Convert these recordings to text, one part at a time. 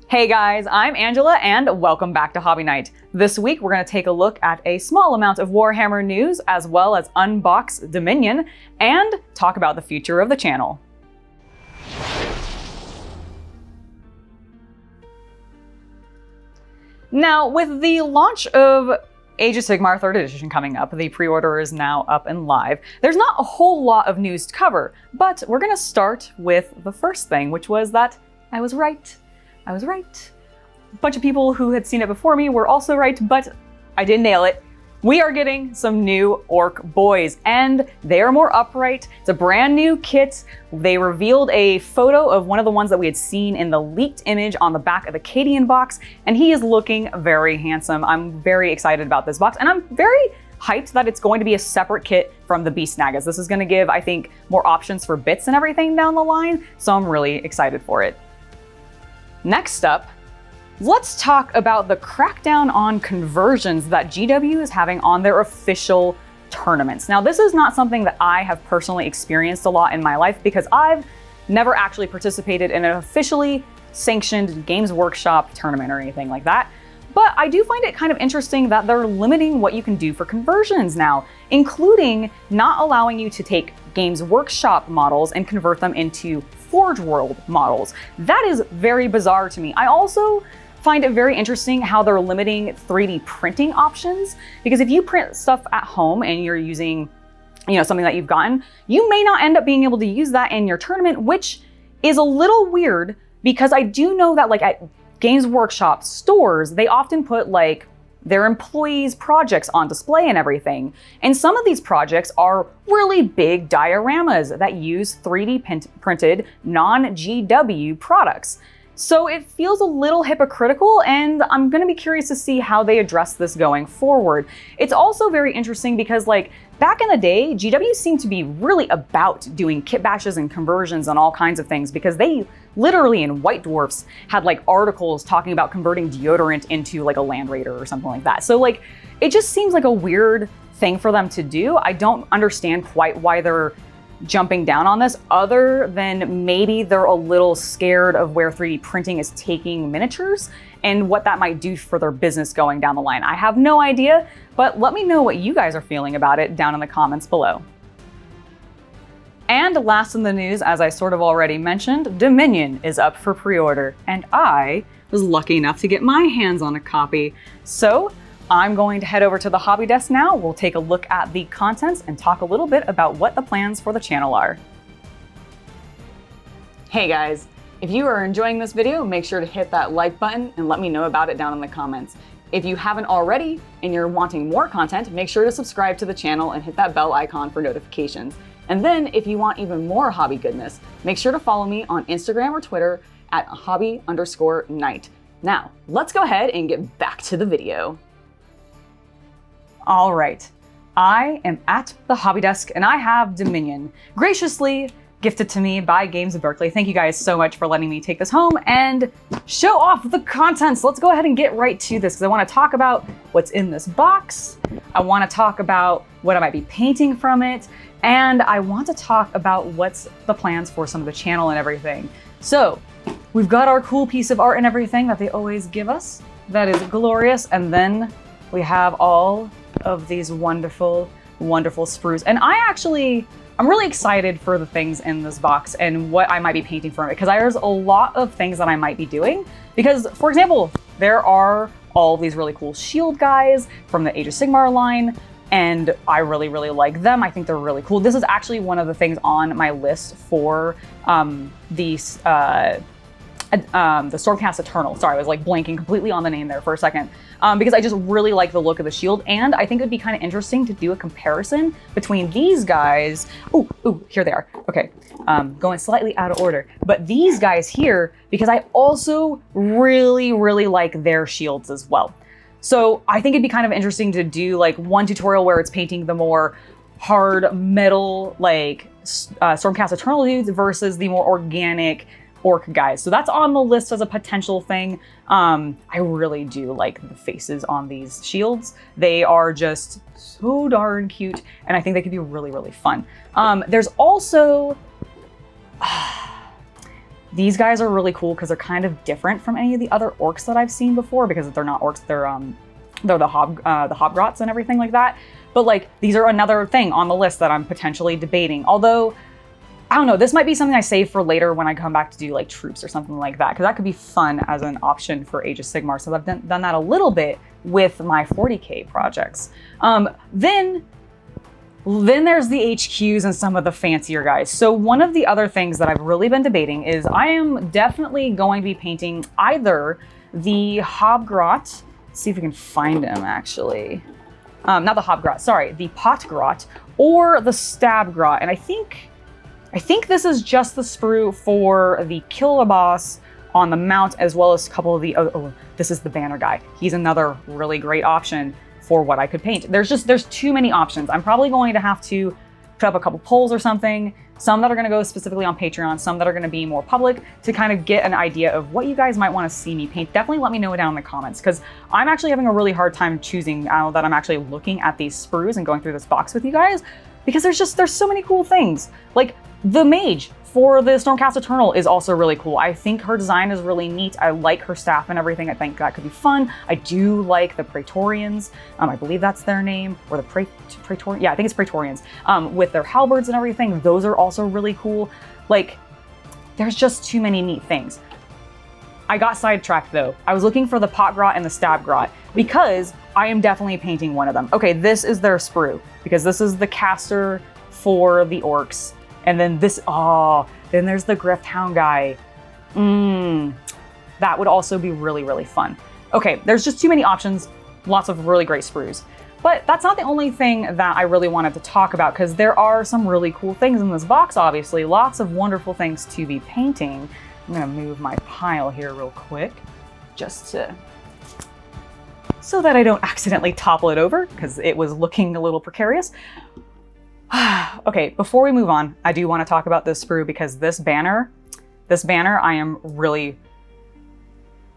Hey guys, I'm Angela and welcome back to Hobby Night. This week we're going to take a look at a small amount of Warhammer news as well as unbox Dominion and talk about the future of the channel. Now, with the launch of Age of Sigmar 3rd edition coming up, the pre-order is now up and live. There's not a whole lot of news to cover, but we're going to start with the first thing, which was that I was right. I was right. A bunch of people who had seen it before me were also right, but I did nail it. We are getting some new Ork Boyz, and they are more upright. It's a brand new kit. They revealed a photo of one of the ones that we had seen in the leaked image on the back of the Cadian box, and he is looking very handsome. I'm very excited about this box, and I'm very hyped that it's going to be a separate kit from the Beast Nagas. This is going to give, I think, more options for bits and everything down the line, so I'm really excited for it. Next up, let's talk about the crackdown on conversions that GW is having on their official tournaments. Now, this is not something that I have personally experienced a lot in my life because I've never actually participated in an officially sanctioned Games Workshop tournament or anything like that. But I do find it kind of interesting that they're limiting what you can do for conversions now, including not allowing you to take Games Workshop models and convert them into Forge World models. That is very bizarre to me. I also find it very interesting how they're limiting 3D printing options, because if you print stuff at home and you're using, something that you've gotten, you may not end up being able to use that in your tournament, which is a little weird because I do know that at Games Workshop stores, they often put their employees' projects on display and everything. And some of these projects are really big dioramas that use 3D printed non-GW products. So it feels a little hypocritical, and I'm gonna be curious to see how they address this going forward. It's also very interesting because back in the day, GW seemed to be really about doing kit bashes and conversions and all kinds of things, because they literally in White Dwarfs had articles talking about converting deodorant into a Land Raider or something like that. So it just seems like a weird thing for them to do. I don't understand quite why they're jumping down on this, other than maybe they're a little scared of where 3D printing is taking miniatures and what that might do for their business going down the line. I have no idea, but let me know what you guys are feeling about it down in the comments below. And last in the news, as I sort of already mentioned, Dominion is up for pre-order, and I was lucky enough to get my hands on a copy. So I'm going to head over to the hobby desk now. We'll take a look at the contents and talk a little bit about what the plans for the channel are. Hey guys, if you are enjoying this video, make sure to hit that like button and let me know about it down in the comments. If you haven't already and you're wanting more content, make sure to subscribe to the channel and hit that bell icon for notifications. And then if you want even more hobby goodness, make sure to follow me on Instagram or Twitter at hobby_night. Now, let's go ahead and get back to the video. All right, I am at the hobby desk and I have Dominion, graciously gifted to me by Games of Berkeley. Thank you guys so much for letting me take this home and show off the contents. Let's go ahead and get right to this because I want to talk about what's in this box. I want to talk about what I might be painting from it. And I want to talk about what's the plans for some of the channel and everything. So we've got our cool piece of art and everything that they always give us. That is glorious. And then we have all of these wonderful, wonderful sprues. And I'm really excited for the things in this box and what I might be painting from it, because there's a lot of things that I might be doing. Because, for example, there are all these really cool shield guys from the Age of Sigmar line, and I really, really like them. I think they're really cool. This is actually one of the things on my list for the Stormcast Eternal. Sorry, I was blanking completely on the name there for a second. Because I just really like the look of the shield, and I think it'd be kind of interesting to do a comparison between these guys. Ooh, here they are. Okay, going slightly out of order. But these guys here, because I also really, really like their shields as well. So I think it'd be kind of interesting to do one tutorial where it's painting the more hard metal, Stormcast Eternal dudes versus the more organic Ork guys. So that's on the list as a potential thing. I really do like the faces on these shields. They are just so darn cute, and I think they could be really, really fun. There's also These guys are really cool because they're kind of different from any of the other orcs that I've seen before, because they're not orcs, they're the hobgrots and everything like that. But like, these are another thing on the list that I'm potentially debating. Although, I don't know, this might be something I save for later when I come back to do like troops or something like that, because that could be fun as an option for Age of Sigmar. So I've done that a little bit with my 40K projects. Then there's the HQs and some of the fancier guys. So one of the other things that I've really been debating is I am definitely going to be painting either the Hobgrot, see if we can find him actually. Not the Hobgrot, sorry, the Potgrot or the Stabgrot. And I think this is just the sprue for the Kill a Boss on the mount, as well as a couple of the, this is the banner guy. He's another really great option for what I could paint. There's too many options. I'm probably going to have to put up a couple polls or something, some that are gonna go specifically on Patreon, some that are gonna be more public, to kind of get an idea of what you guys might wanna see me paint. Definitely let me know down in the comments, because I'm actually having a really hard time choosing now that I'm actually looking at these sprues and going through this box with you guys, because there's so many cool things. Like the mage for the Stormcast Eternal is also really cool. I think her design is really neat. I like her staff and everything. I think that could be fun. I do like the Praetorians. I believe that's their name, or the Praetorian. Yeah, I think it's Praetorians. With their halberds and everything, those are also really cool. Like, there's just too many neat things. I got sidetracked though. I was looking for the Potgrot and the Stabgrot because I am definitely painting one of them. Okay, this is their sprue, because this is the caster for the orcs. And then this, then there's the Grift Hound guy. That would also be really, really fun. Okay, there's just too many options, lots of really great sprues. But that's not the only thing that I really wanted to talk about, because there are some really cool things in this box, obviously. Lots of wonderful things to be painting. I'm gonna move my pile here real quick, just so that I don't accidentally topple it over, because it was looking a little precarious. Okay, before we move on, I do want to talk about this sprue, because this banner, I am really,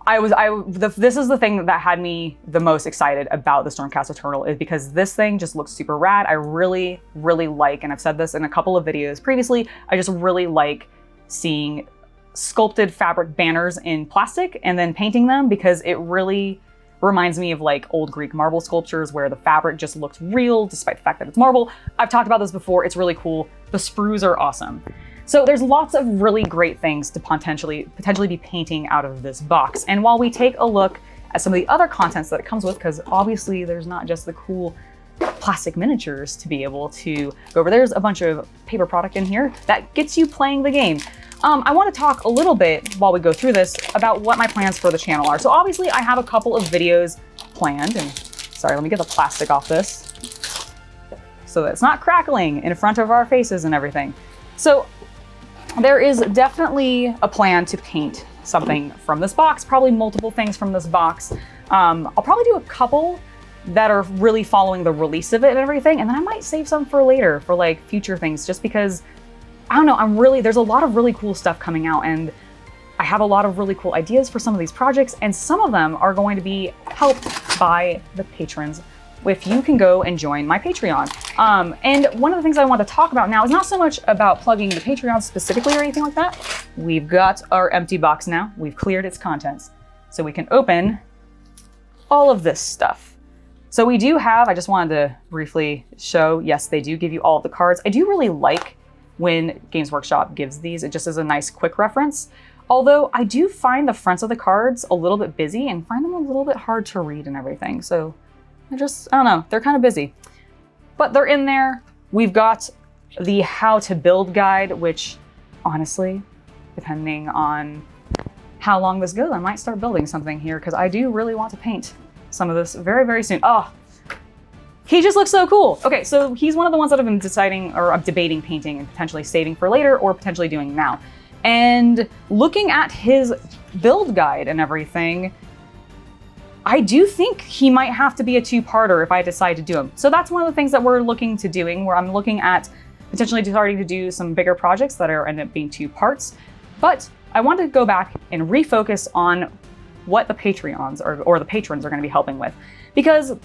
this is the thing that had me the most excited about the Stormcast Eternal, is because this thing just looks super rad. I really, really like, and I've said this in a couple of videos previously, I just really like seeing sculpted fabric banners in plastic and then painting them, because it really reminds me of like old Greek marble sculptures where the fabric just looks real despite the fact that it's marble. I've talked about this before, it's really cool. The sprues are awesome. So there's lots of really great things to potentially be painting out of this box. And while we take a look at some of the other contents that it comes with, because obviously there's not just the cool plastic miniatures to be able to go over. There's a bunch of paper product in here that gets you playing the game. I want to talk a little bit while we go through this about what my plans for the channel are. So obviously I have a couple of videos planned, and sorry, let me get the plastic off this so that it's not crackling in front of our faces and everything. So there is definitely a plan to paint something from this box, probably multiple things from this box. I'll probably do a couple that are really following the release of it and everything, and then I might save some for later for like future things, just because I don't know, there's a lot of really cool stuff coming out, and I have a lot of really cool ideas for some of these projects, and some of them are going to be helped by the patrons if you can go and join my Patreon. And one of the things I want to talk about now is not so much about plugging the Patreon specifically or anything like that. We've got our empty box now. We've cleared its contents, so we can open all of this stuff. So we do have, I just wanted to briefly show, yes, they do give you all of the cards. I do really like when Games Workshop gives these. It just is a nice quick reference. Although I do find the fronts of the cards a little bit busy and find them a little bit hard to read and everything. So I don't know, they're kind of busy. But they're in there. We've got the how to build guide, which honestly, depending on how long this goes, I might start building something here, because I do really want to paint some of this very, very soon. Oh, he just looks so cool. Okay, so he's one of the ones that I've been deciding or debating painting and potentially saving for later or potentially doing now. And looking at his build guide and everything, I do think he might have to be a two-parter if I decide to do him. So that's one of the things that we're looking to doing, where I'm looking at potentially starting to do some bigger projects that are end up being two parts. But I want to go back and refocus on what the Patreons or the patrons are going to be helping with, because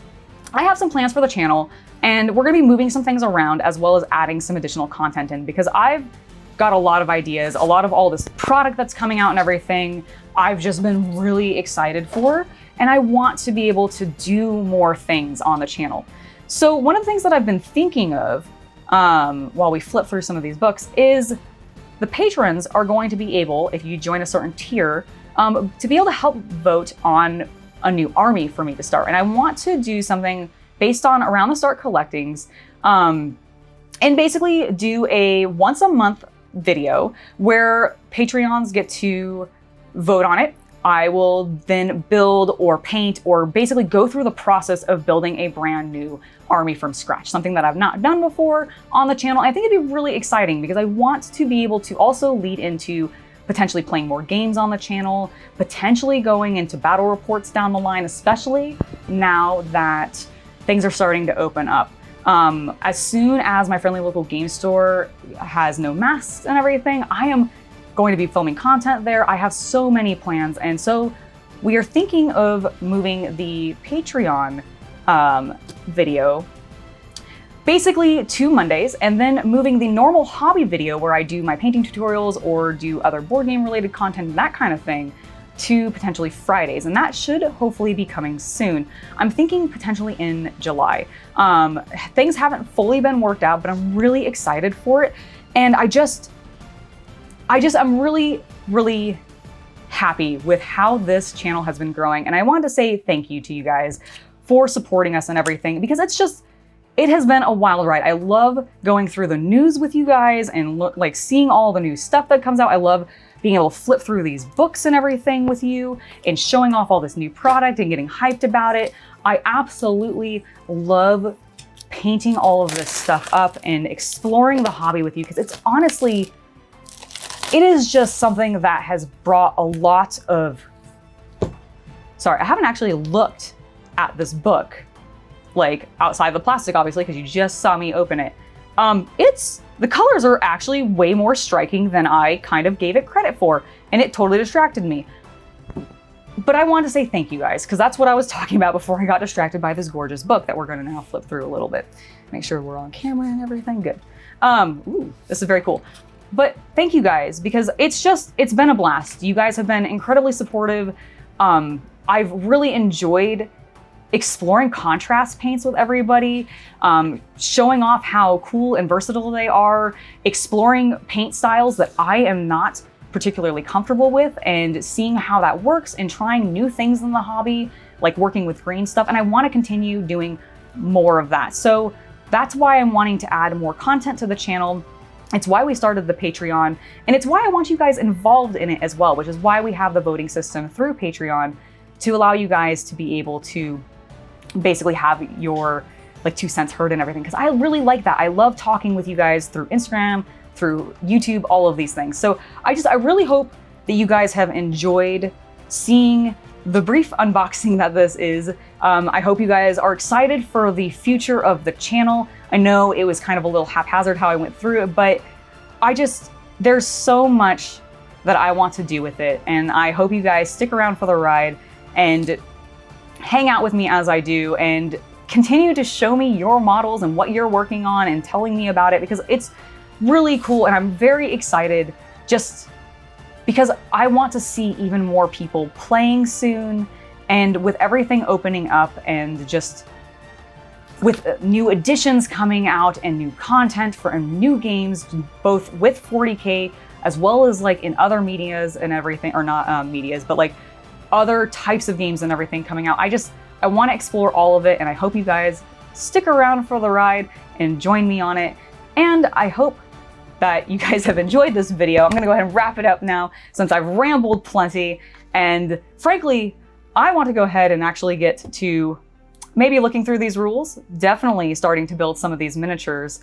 I have some plans for the channel, and we're going to be moving some things around as well as adding some additional content in, because I've got a lot of ideas, a lot of all this product that's coming out and everything. I've just been really excited for, and I want to be able to do more things on the channel. So one of the things that I've been thinking of while we flip through some of these books is the patrons are going to be able, if you join a certain tier, to be able to help vote on a new army for me to start. And I want to do something based on Around the Start collectings, and basically do a once a month video where Patreons get to vote on it. I will then build or paint or basically go through the process of building a brand new army from scratch, something that I've not done before on the channel. I think it'd be really exciting because I want to be able to also lead into potentially playing more games on the channel, potentially going into battle reports down the line, especially now that things are starting to open up. As soon as my friendly local game store has no masks and everything, I am going to be filming content there. I have so many plans. And so we are thinking of moving the Patreon video basically to Mondays, and then moving the normal hobby video where I do my painting tutorials or do other board game related content and that kind of thing to potentially Fridays. And that should hopefully be coming soon. I'm thinking potentially in July. Things haven't fully been worked out, but I'm really excited for it. And I'm really, really happy with how this channel has been growing. And I wanted to say thank you to you guys for supporting us and everything, because it has been a wild ride. I love going through the news with you guys and seeing all the new stuff that comes out. I love being able to flip through these books and everything with you and showing off all this new product and getting hyped about it. I absolutely love painting all of this stuff up and exploring the hobby with you, because it's honestly, it is just something that has brought a lot of, sorry, I haven't actually looked at this book, like outside the plastic, obviously, because you just saw me open it. The colors are actually way more striking than I kind of gave it credit for, and it totally distracted me. But I wanted to say thank you guys, because that's what I was talking about before I got distracted by this gorgeous book that we're gonna now flip through a little bit. Make sure we're on camera and everything, good. Ooh, this is very cool. But thank you guys, because it's been a blast. You guys have been incredibly supportive. I've really enjoyed exploring contrast paints with everybody, showing off how cool and versatile they are, exploring paint styles that I am not particularly comfortable with, and seeing how that works and trying new things in the hobby, like working with green stuff. And I want to continue doing more of that. So that's why I'm wanting to add more content to the channel. It's why we started the Patreon, and it's why I want you guys involved in it as well, which is why we have the voting system through Patreon to allow you guys to be able to basically have your 2 cents heard and everything, because I really like that. I love talking with you guys through Instagram, through YouTube, all of these things. So I really hope that you guys have enjoyed seeing the brief unboxing that this is. I hope you guys are excited for the future of the channel. I know it was kind of a little haphazard how I went through it, but there's so much that I want to do with it. And I hope you guys stick around for the ride and hang out with me as I do, and continue to show me your models and what you're working on and telling me about it, because it's really cool. And I'm very excited just because I want to see even more people playing soon, and with everything opening up and just with new editions coming out and new content for new games, both with 40K as well as in other medias and everything, or not medias, but other types of games and everything coming out. I want to explore all of it, and I hope you guys stick around for the ride and join me on it. And I hope that you guys have enjoyed this video. I'm gonna go ahead and wrap it up now, since I've rambled plenty. And frankly, I want to go ahead and actually get to maybe looking through these rules, definitely starting to build some of these miniatures,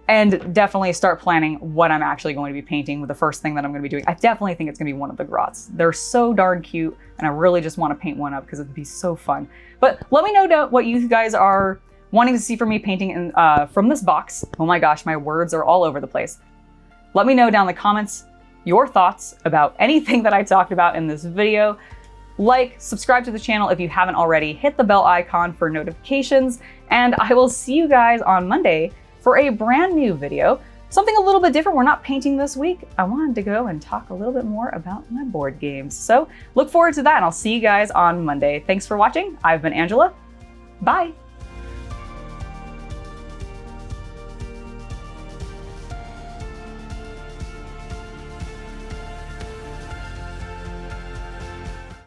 and definitely start planning what I'm actually going to be painting with the first thing that I'm going to be doing. I definitely think it's going to be one of the grots. They're so darn cute, and I really just want to paint one up because it'd be so fun. But let me know what you guys are wanting to see from me painting from this box. Oh my gosh, my words are all over the place. Let me know down in the comments your thoughts about anything that I talked about in this video. Subscribe to the channel if you haven't already, hit the bell icon for notifications, and I will see you guys on Monday for a brand new video. something a little bit different. We're not painting this week. I wanted to go and talk a little bit more about my board games. So look forward to that, and I'll see you guys on Monday. Thanks for watching. I've been Angela. Bye.